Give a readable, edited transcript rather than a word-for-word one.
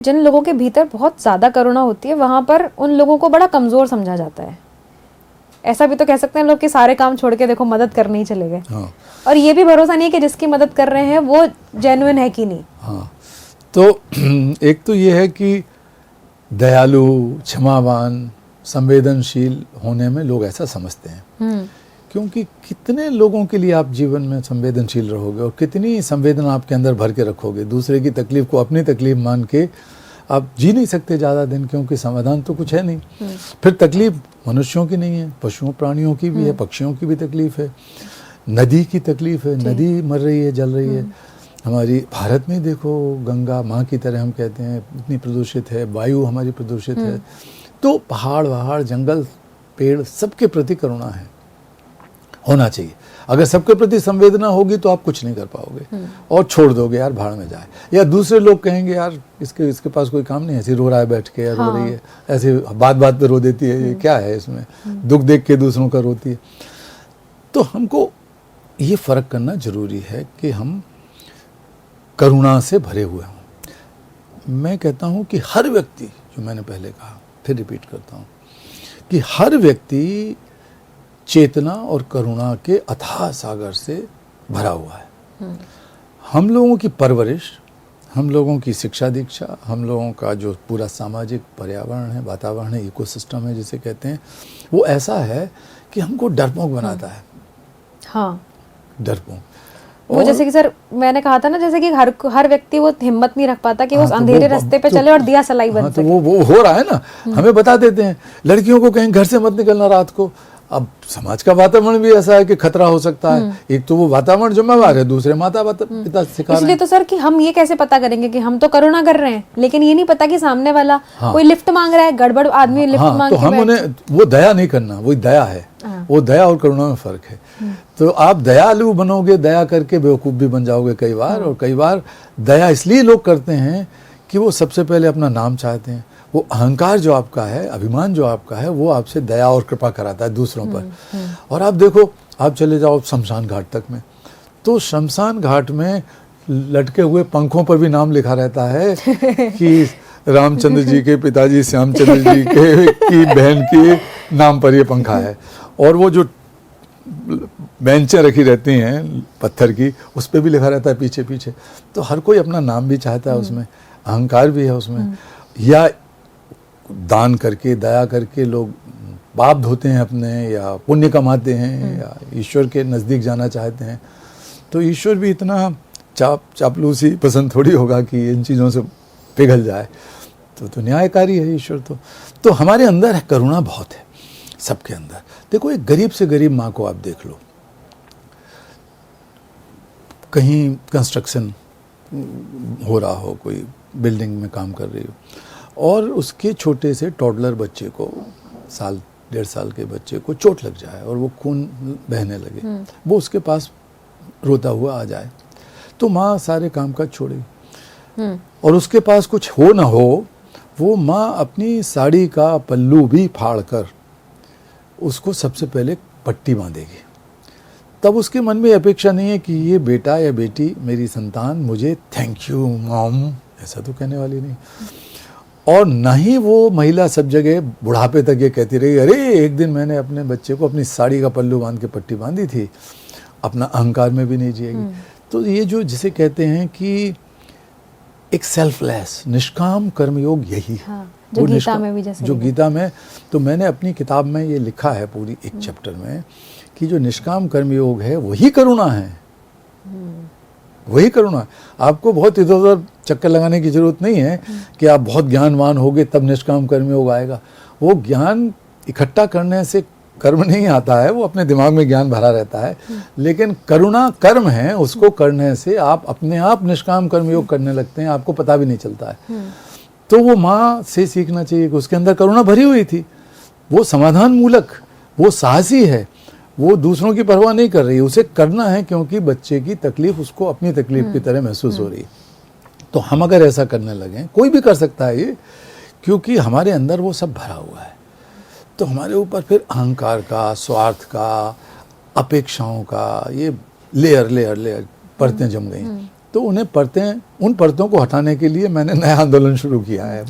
जिन लोगों के भीतर बहुत ज़्यादा करुणा होती है वहाँ पर उन लोगों को बड़ा कमज़ोर समझा जाता है। ऐसा भी तो कह सकते हैं लोग कि सारे काम छोड़ के देखो मदद करने ही चले गए। हाँ। और ये भी भरोसा नहीं है कि जिसकी मदद कर रहे हैं वो जेन्युइन है कि नहीं। हाँ, तो एक तो ये है कि दयालु, क्षमावान, संवेदनशील होने में लोग ऐसा समझते हैं। क्योंकि कितने लोगों के लिए आप जीवन में संवेदनशील रहोगे और कितनी संवेदना आपके अंदर भर के रखोगे। दूसरे की तकलीफ को अपनी तकलीफ मान के आप जी नहीं सकते ज़्यादा दिन, क्योंकि समाधान तो कुछ है नहीं। फिर तकलीफ मनुष्यों की नहीं है, पशुओं प्राणियों की भी है, पक्षियों की भी तकलीफ है, नदी की तकलीफ है, नदी मर रही है, जल रही है। हमारी भारत में देखो, गंगा माँ की तरह हम कहते हैं, इतनी प्रदूषित है, वायु हमारी प्रदूषित है। तो पहाड़ वहाड़, जंगल, पेड़, सबके प्रति करुणा है, होना चाहिए। अगर सबके प्रति संवेदना होगी तो आप कुछ नहीं कर पाओगे और छोड़ दोगे, यार भाड़ में जाए। या दूसरे लोग कहेंगे यार इसके पास कोई काम नहीं है, ऐसे रो रहा है बैठ के, या रो रही है, ऐसे बात बात पे रो देती है, ये क्या है इसमें, दुख देख के दूसरों का रोती है। तो हमको ये फर्क करना जरूरी है कि हम करुणा से भरे हुए हों। मैं कहता हूँ कि हर व्यक्ति, जो मैंने पहले कहा, फिर रिपीट करता हूँ कि हर व्यक्ति चेतना और करुणा के अथाह सागर से भरा हुआ है। हम लोगों की परवरिश, हम लोगों की शिक्षा दीक्षा, हम लोगों का जो पूरा सामाजिक पर्यावरण है, वातावरण है, इकोसिस्टम है जिसे कहते हैं, वो ऐसा है कि हमको डरपोक बनाता है। हाँ, डरपोक। वो जैसे कि सर मैंने कहा था ना, जैसे कि हर व्यक्ति वो हिम्मत नहीं रख पाता कि वो उस अंधेरे रास्ते पे चले और दिया सलाई बन सके। तो वो हो रहा है ना। हमें बता देते हैं लड़कियों को कहीं घर से मत निकलना रात को। अब समाज का वातावरण भी ऐसा है कि खतरा हो सकता है। एक तो वो वातावरण जिम्मेवार है, दूसरे माता पिता सिखा रहे हैं। इसलिए तो सर कि हम ये कैसे पता करेंगे कि हम तो करुणा कर रहे हैं, लेकिन ये नहीं पता कि सामने वाला कोई लिफ्ट मांग रहा है, गड़बड़ आदमी लिफ्ट मांग तो हम उन्हें वो दया नहीं करना, वो दया है। वो दया और करुणा में फर्क है। तो आप दयालु बनोगे, दया करके बेवकूफ़ भी बन जाओगे कई बार। और कई बार दया इसलिए लोग करते हैं कि वो सबसे पहले अपना नाम चाहते हैं। वो अहंकार जो आपका है, अभिमान जो आपका है, वो आपसे दया और कृपा कराता है दूसरों पर। और आप देखो, आप चले जाओ शमशान घाट तक में, तो शमशान घाट में लटके हुए पंखों पर भी नाम लिखा रहता है कि रामचंद्र जी के पिताजी श्यामचंद्र जी की बहन के नाम पर ये पंखा है। और वो जो बेंचें रखी रहती हैं पत्थर की, उस पर भी लिखा रहता है पीछे पीछे। तो हर कोई अपना नाम भी चाहता है, उसमें अहंकार भी है उसमें। या दान करके, दया करके लोग पाप धोते हैं अपने, या पुण्य कमाते हैं, या ईश्वर के नज़दीक जाना चाहते हैं। तो ईश्वर भी इतना चापलूसी पसंद थोड़ी होगा कि इन चीज़ों से पिघल जाए। तो न्यायकारी है ईश्वर। तो हमारे अंदर है, करुणा बहुत है सबके अंदर। देखो, एक गरीब से गरीब माँ को आप देख लो, कहीं कंस्ट्रक्शन हो रहा हो, कोई बिल्डिंग में काम कर रही हो, और उसके छोटे से टॉडलर बच्चे को, साल 1.5 साल के बच्चे को चोट लग जाए और वो खून बहने लगे, वो उसके पास रोता हुआ आ जाए, तो माँ सारे काम काज छोड़ेगी। और उसके पास कुछ हो ना हो, वो माँ अपनी साड़ी का पल्लू भी फाड़ कर उसको सबसे पहले पट्टी बांधेगी। तब उसके मन में अपेक्षा नहीं है कि ये बेटा या बेटी, मेरी संतान, मुझे थैंक यू मॉम, ऐसा तो कहने वाली नहीं। और ना ही वो महिला सब जगह बुढ़ापे तक ये कहती रही, अरे एक दिन मैंने अपने बच्चे को अपनी साड़ी का पल्लू बांध के पट्टी बांधी थी। अपना अहंकार में भी नहीं जिएगी। तो ये जो जिसे कहते हैं कि एक सेल्फलेस निष्काम कर्मयोग, यही जो गीता में भी जैसे, जो गीता में, तो मैंने अपनी किताब में ये लिखा है पूरी एक चैप्टर में कि जो निष्काम कर्मयोग है वही करुणा है। वही करुणा। आपको बहुत इधर उधर चक्कर लगाने की जरूरत नहीं है कि आप बहुत ज्ञानवान होगे तब निष्काम कर्मयोग आएगा। वो ज्ञान इकट्ठा करने से कर्म नहीं आता है, वो अपने दिमाग में ज्ञान भरा रहता है। लेकिन करुणा कर्म है, उसको करने से आप अपने आप निष्काम कर्मयोग करने लगते हैं, आपको पता भी नहीं चलता है। तो वो माँ से सीखना चाहिए कि उसके अंदर करुणा भरी हुई थी। वो समाधान मूलक, वो साहसी है, वो दूसरों की परवाह नहीं कर रही है। उसे करना है क्योंकि बच्चे की तकलीफ उसको अपनी तकलीफ की तरह महसूस हो रही है। तो हम अगर ऐसा करने लगे, कोई भी कर सकता है ये, क्योंकि हमारे अंदर वो सब भरा हुआ है। तो हमारे ऊपर फिर अहंकार का, स्वार्थ का, अपेक्षाओं का, ये लेयर लेयर लेयर परतें जम गई। तो उन परतों को हटाने के लिए मैंने नया आंदोलन शुरू किया है।